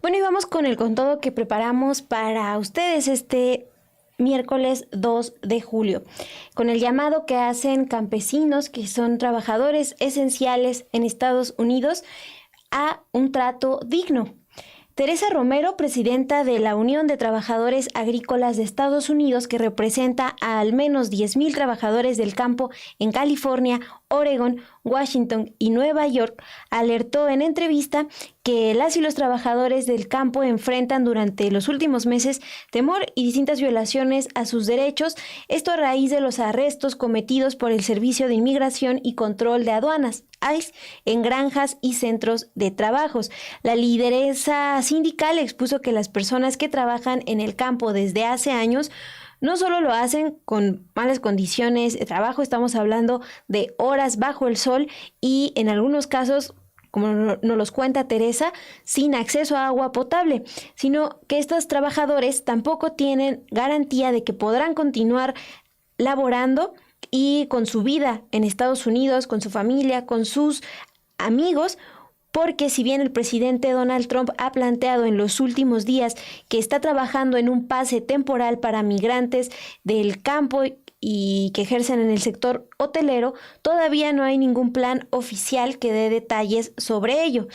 Bueno, y vamos con todo que preparamos para ustedes este miércoles 2 de julio, con el llamado que hacen campesinos, que son trabajadores esenciales en Estados Unidos, a un trato digno. Teresa Romero, presidenta de la Unión de Trabajadores Agrícolas de Estados Unidos, que representa a al menos 10,000 trabajadores del campo en California, Oregón, Washington y Nueva York, alertó en entrevista que las y los trabajadores del campo enfrentan durante los últimos meses temor y distintas violaciones a sus derechos, esto a raíz de los arrestos cometidos por el Servicio de Inmigración y Control de Aduanas, ICE, en granjas y centros de trabajos. La lideresa sindical expuso que las personas que trabajan en el campo desde hace años no solo lo hacen con malas condiciones de trabajo, estamos hablando de horas bajo el sol y en algunos casos, como nos los cuenta Teresa, sin acceso a agua potable, sino que estos trabajadores tampoco tienen garantía de que podrán continuar laborando y con su vida en Estados Unidos, con su familia, con sus amigos, porque si bien el presidente Donald Trump ha planteado en los últimos días que está trabajando en un pase temporal para migrantes del campo y que ejercen en el sector hotelero, todavía no hay ningún plan oficial que dé detalles sobre ello.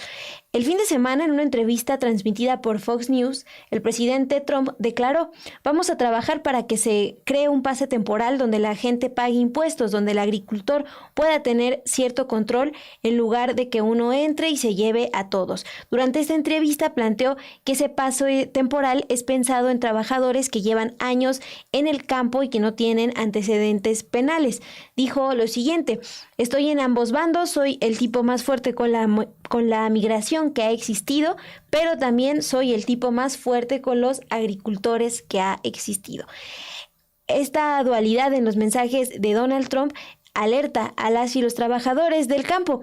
El fin de semana, en una entrevista transmitida por Fox News, el presidente Trump declaró: vamos a trabajar para que se cree un pase temporal donde la gente pague impuestos, donde el agricultor pueda tener cierto control en lugar de que uno entre y se lleve a todos. Durante esta entrevista planteó que ese pase temporal es pensado en trabajadores que llevan años en el campo y que no tienen antecedentes penales. Dijo lo siguiente: estoy en ambos bandos, soy el tipo más fuerte con la migración que ha existido, pero también soy el tipo más fuerte con los agricultores que ha existido. Esta dualidad en los mensajes de Donald Trump alerta a las y los trabajadores del campo.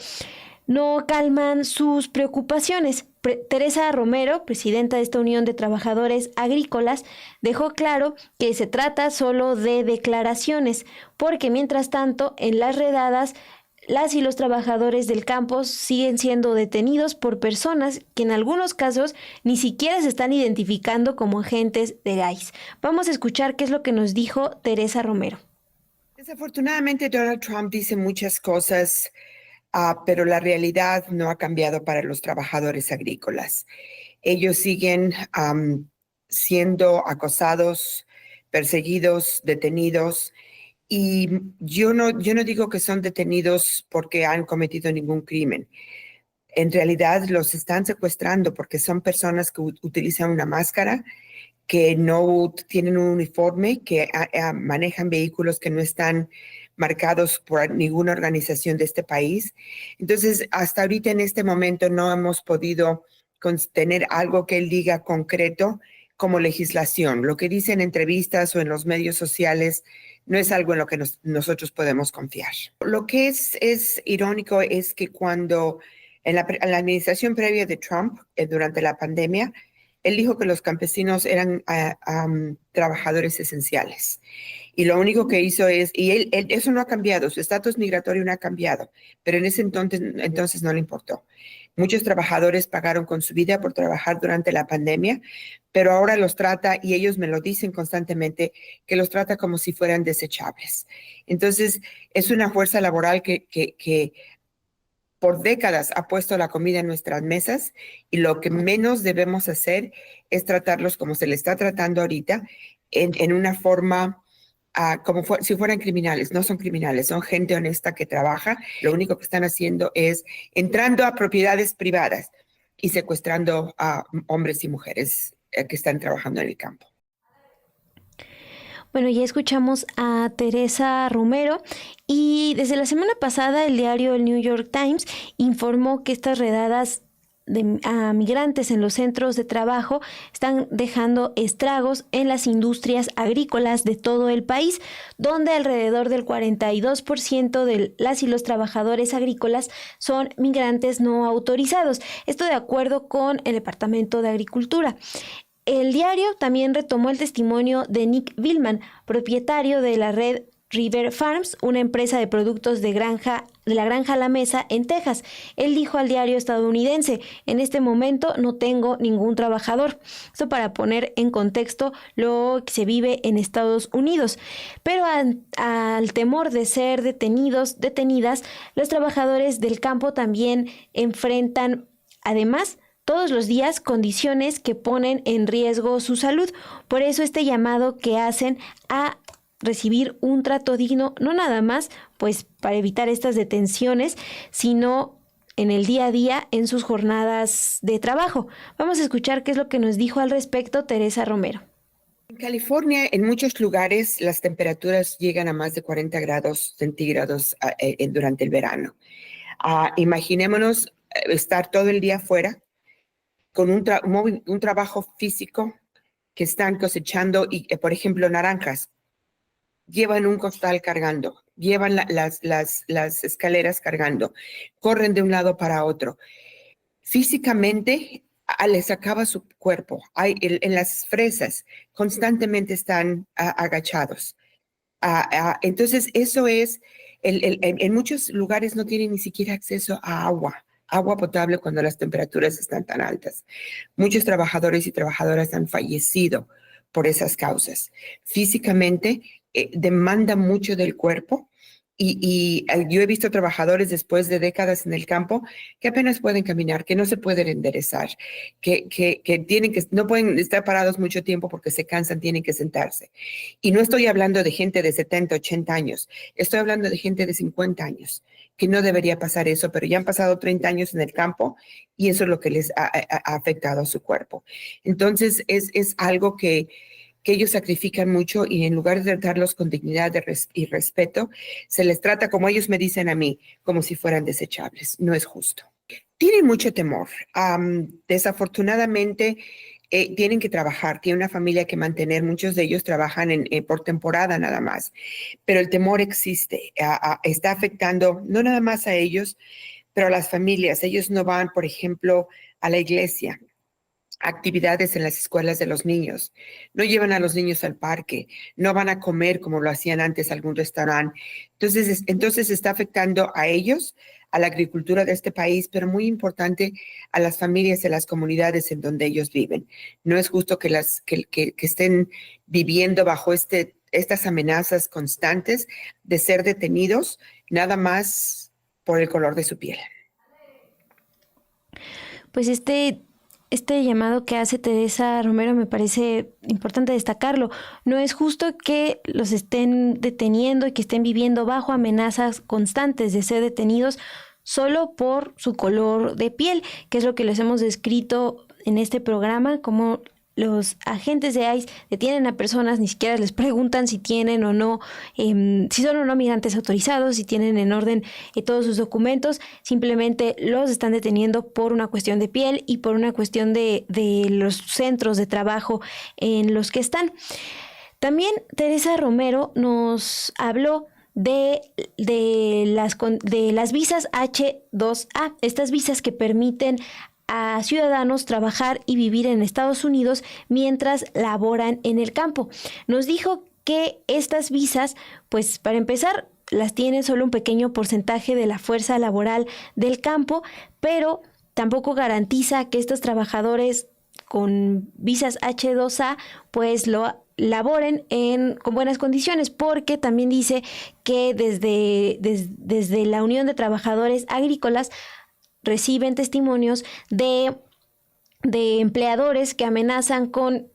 No calman sus preocupaciones. Teresa Romero, presidenta de esta Unión de Trabajadores Agrícolas, dejó claro que se trata solo de declaraciones, porque mientras tanto, en las redadas, las y los trabajadores del campo siguen siendo detenidos por personas que en algunos casos ni siquiera se están identificando como agentes de ICE. Vamos a escuchar qué es lo que nos dijo Teresa Romero. Desafortunadamente, Donald Trump dice muchas cosas, pero la realidad no ha cambiado para los trabajadores agrícolas. Ellos siguen siendo acosados, perseguidos, detenidos. Y yo no digo que son detenidos porque han cometido ningún crimen. En realidad los están secuestrando porque son personas que utilizan una máscara, que no tienen un uniforme, que manejan vehículos que no están marcados por ninguna organización de este país. Entonces, hasta ahorita en este momento no hemos podido tener algo que él diga concreto como legislación. Lo que dice en entrevistas o en los medios sociales no es algo en lo que nosotros podemos confiar. Lo que es irónico es que cuando en la administración previa de Trump, durante la pandemia, él dijo que los campesinos eran trabajadores esenciales. Y lo único que hizo y eso no ha cambiado, su estatus migratorio no ha cambiado, pero en ese entonces no le importó. Muchos trabajadores pagaron con su vida por trabajar durante la pandemia, pero ahora los trata, y ellos me lo dicen constantemente, que los trata como si fueran desechables. Entonces, es una fuerza laboral que por décadas ha puesto la comida en nuestras mesas, y lo que menos debemos hacer es tratarlos como se les está tratando ahorita, en una forma como si fueran criminales. No son criminales, son gente honesta que trabaja. Lo único que están haciendo es entrando a propiedades privadas y secuestrando a hombres y mujeres que están trabajando en el campo. Bueno, ya escuchamos a Teresa Romero y desde la semana pasada el diario El New York Times informó que estas redadas a migrantes en los centros de trabajo están dejando estragos en las industrias agrícolas de todo el país, donde alrededor del 42% de las y los trabajadores agrícolas son migrantes no autorizados. Esto de acuerdo con el Departamento de Agricultura. El diario también retomó el testimonio de Nick Billman, propietario de la red River Farms, una empresa de productos de la granja a la mesa en Texas. Él dijo al diario estadounidense: en este momento no tengo ningún trabajador. Esto para poner en contexto lo que se vive en Estados Unidos. Pero al temor de ser detenidas, los trabajadores del campo también enfrentan, además, todos los días condiciones que ponen en riesgo su salud. Por eso este llamado que hacen a recibir un trato digno, no nada más pues para evitar estas detenciones, sino en el día a día en sus jornadas de trabajo. Vamos a escuchar qué es lo que nos dijo al respecto Teresa Romero. En California, en muchos lugares, las temperaturas llegan a más de 40 grados centígrados durante el verano. Imaginémonos estar todo el día afuera con un trabajo físico que están cosechando, y, por ejemplo, naranjas. Llevan un costal cargando, llevan las escaleras cargando, corren de un lado para otro. Físicamente les acaba su cuerpo. En las fresas constantemente están agachados. Entonces eso es, en muchos lugares no tienen ni siquiera acceso a agua potable cuando las temperaturas están tan altas. Muchos trabajadores y trabajadoras han fallecido por esas causas. Físicamente demanda mucho del cuerpo y yo he visto trabajadores después de décadas en el campo que apenas pueden caminar, que no se pueden enderezar, que no pueden estar parados mucho tiempo porque se cansan, tienen que sentarse. Y no estoy hablando de gente de 70, 80 años, estoy hablando de gente de 50 años, que no debería pasar eso, pero ya han pasado 30 años en el campo y eso es lo que les ha afectado a su cuerpo. Entonces es algo que ellos sacrifican mucho y en lugar de tratarlos con dignidad y respeto, se les trata, como ellos me dicen a mí, como si fueran desechables. No es justo. Tienen mucho temor. Desafortunadamente, tienen que trabajar, tienen una familia que mantener. Muchos de ellos trabajan por temporada nada más, pero el temor existe. Está afectando no nada más a ellos, pero a las familias. Ellos no van, por ejemplo, a la iglesia, actividades en las escuelas de los niños, no llevan a los niños al parque, no van a comer como lo hacían antes a algún restaurante. Entonces está afectando a ellos, a la agricultura de este país, pero muy importante a las familias y a las comunidades en donde ellos viven. No es justo que estén viviendo bajo estas amenazas constantes de ser detenidos nada más por el color de su piel. Pues este llamado que hace Teresa Romero me parece importante destacarlo. No es justo que los estén deteniendo y que estén viviendo bajo amenazas constantes de ser detenidos solo por su color de piel, que es lo que les hemos descrito en este programa, como los agentes de ICE detienen a personas, ni siquiera les preguntan si tienen o no, si son o no migrantes autorizados, si tienen en orden todos sus documentos, simplemente los están deteniendo por una cuestión de piel y por una cuestión de los centros de trabajo en los que están. También Teresa Romero nos habló de las visas H-2A, estas visas que permiten a ciudadanos trabajar y vivir en Estados Unidos mientras laboran en el campo. Nos dijo que estas visas, pues para empezar, las tiene solo un pequeño porcentaje de la fuerza laboral del campo, pero tampoco garantiza que estos trabajadores con visas H-2A pues lo laboren con buenas condiciones, porque también dice que desde la Unión de Trabajadores Agrícolas reciben testimonios de empleadores que amenazan con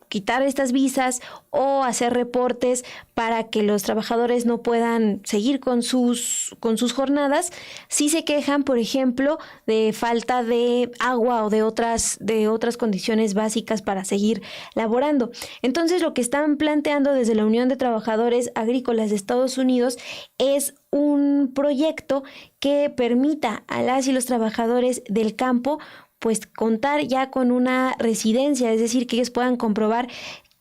quitar estas visas o hacer reportes para que los trabajadores no puedan seguir con sus jornadas si se quejan, por ejemplo, de falta de agua o de otras condiciones básicas para seguir laborando. Entonces, lo que están planteando desde la Unión de Trabajadores Agrícolas de Estados Unidos es un proyecto que permita a las y los trabajadores del campo pues contar ya con una residencia, es decir, que ellos puedan comprobar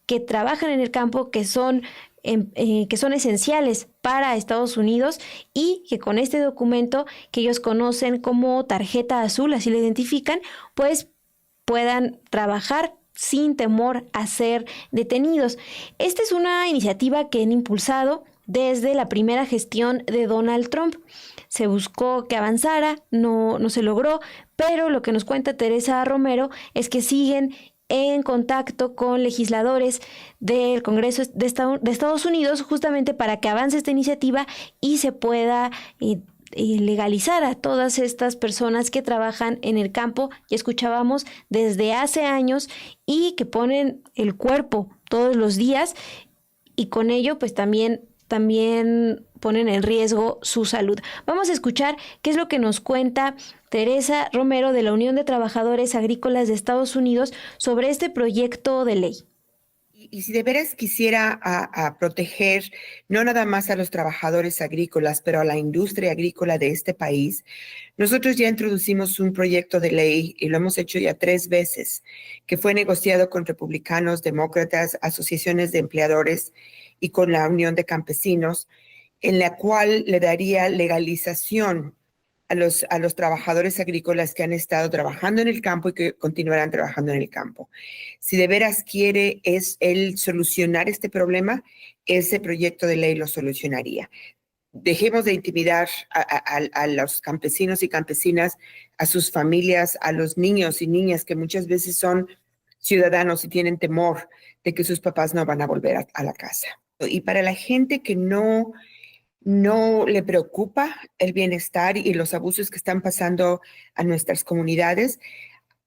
que trabajan en el campo, que son esenciales para Estados Unidos y que con este documento que ellos conocen como tarjeta azul, así lo identifican, pues puedan trabajar sin temor a ser detenidos. Esta es una iniciativa que han impulsado desde la primera gestión de Donald Trump. Se buscó que avanzara, no se logró, pero lo que nos cuenta Teresa Romero es que siguen en contacto con legisladores del Congreso de Estados Unidos justamente para que avance esta iniciativa y se pueda legalizar a todas estas personas que trabajan en el campo, ya escuchábamos, desde hace años y que ponen el cuerpo todos los días y con ello pues también ponen en riesgo su salud. Vamos a escuchar qué es lo que nos cuenta Teresa Romero de la Unión de Trabajadores Agrícolas de Estados Unidos sobre este proyecto de ley. Y si de veras quisiera a proteger no nada más a los trabajadores agrícolas, pero a la industria agrícola de este país, nosotros ya introducimos un proyecto de ley y lo hemos hecho ya 3 veces, que fue negociado con republicanos, demócratas, asociaciones de empleadores y con la Unión de Campesinos, en la cual le daría legalización a los trabajadores agrícolas que han estado trabajando en el campo y que continuarán trabajando en el campo. Si de veras quiere es él solucionar este problema, ese proyecto de ley lo solucionaría. Dejemos de intimidar a los campesinos y campesinas, a sus familias, a los niños y niñas que muchas veces son ciudadanos y tienen temor de que sus papás no van a volver a la casa. Y para la gente que no le preocupa el bienestar y los abusos que están pasando a nuestras comunidades,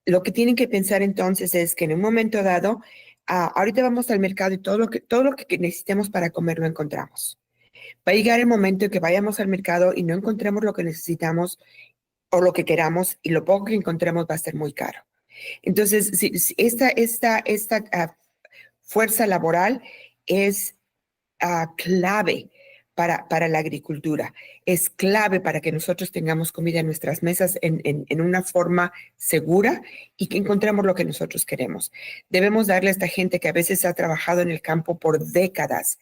lo que tienen que pensar entonces es que en un momento dado, ahorita vamos al mercado y todo lo que necesitemos para comer lo encontramos. Va a llegar el momento en que vayamos al mercado y no encontremos lo que necesitamos o lo que queramos y lo poco que encontremos va a ser muy caro. Entonces, si esta fuerza laboral es clave para la agricultura. Es clave para que nosotros tengamos comida en nuestras mesas en una forma segura y que encontremos lo que nosotros queremos. Debemos darle a esta gente que a veces ha trabajado en el campo por décadas,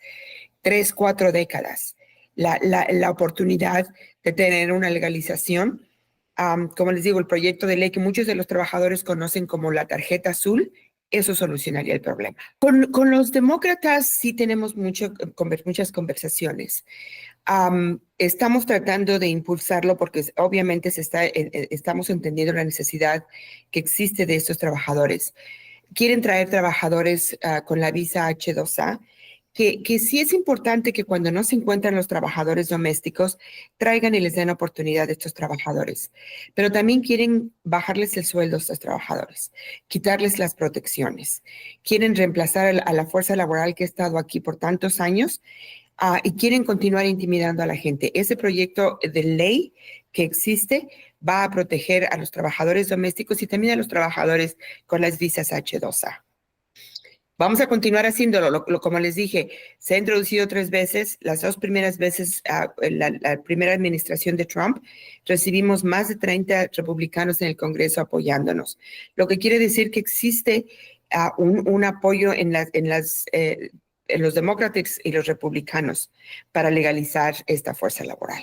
3, 4 décadas, la oportunidad de tener una legalización. Como les digo, el proyecto de ley que muchos de los trabajadores conocen como la tarjeta azul, eso solucionaría el problema. Con los demócratas sí tenemos muchas conversaciones. Estamos tratando de impulsarlo porque obviamente estamos entendiendo la necesidad que existe de estos trabajadores. Quieren traer trabajadores con la visa H2A, que sí es importante que cuando no se encuentran los trabajadores domésticos, traigan y les den oportunidad a estos trabajadores. Pero también quieren bajarles el sueldo a estos trabajadores, quitarles las protecciones. Quieren reemplazar a la fuerza laboral que ha estado aquí por tantos años y quieren continuar intimidando a la gente. Ese proyecto de ley que existe va a proteger a los trabajadores domésticos y también a los trabajadores con las visas H2A. Vamos a continuar haciéndolo. Como les dije, se ha introducido 3 veces. Las 2 primeras veces, la primera administración de Trump, recibimos más de 30 republicanos en el Congreso apoyándonos. Lo que quiere decir que existe un apoyo en los demócratas y los republicanos para legalizar esta fuerza laboral.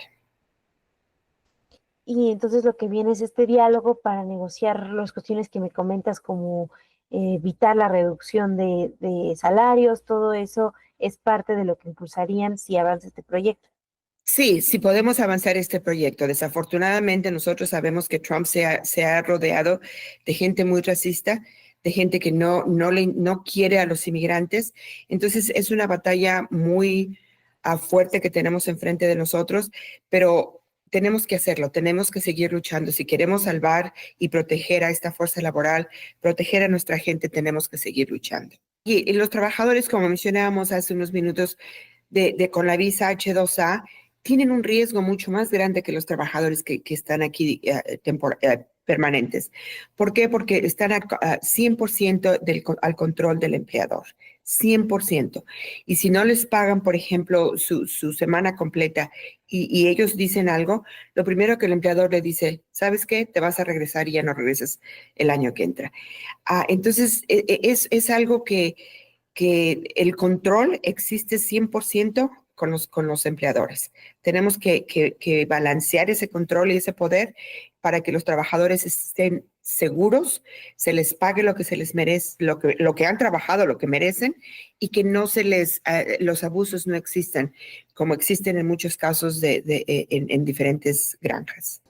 Y entonces lo que viene es este diálogo para negociar las cuestiones que me comentas como evitar la reducción de salarios, todo eso es parte de lo que impulsarían si avanza este proyecto. Sí, sí podemos avanzar este proyecto. Desafortunadamente nosotros sabemos que Trump se ha rodeado de gente muy racista, de gente que no quiere a los inmigrantes. Entonces es una batalla muy fuerte que tenemos enfrente de nosotros, pero tenemos que hacerlo, tenemos que seguir luchando. Si queremos salvar y proteger a esta fuerza laboral, proteger a nuestra gente, tenemos que seguir luchando. Y los trabajadores, como mencionábamos hace unos minutos, con la visa H2A, tienen un riesgo mucho más grande que los trabajadores que están aquí permanentes. ¿Por qué? Porque están a 100% al control del empleador. 100%. Y si no les pagan, por ejemplo, su semana completa y ellos dicen algo, lo primero que el empleador le dice, ¿sabes qué? Te vas a regresar y ya no regresas el año que entra. Entonces, es algo que el control existe 100% con los empleadores. Tenemos que balancear ese control y ese poder para que los trabajadores estén seguros, se les pague lo que se les merece, lo que han trabajado, lo que merecen, y que no se les, los abusos no existan, como existen en muchos casos en diferentes granjas.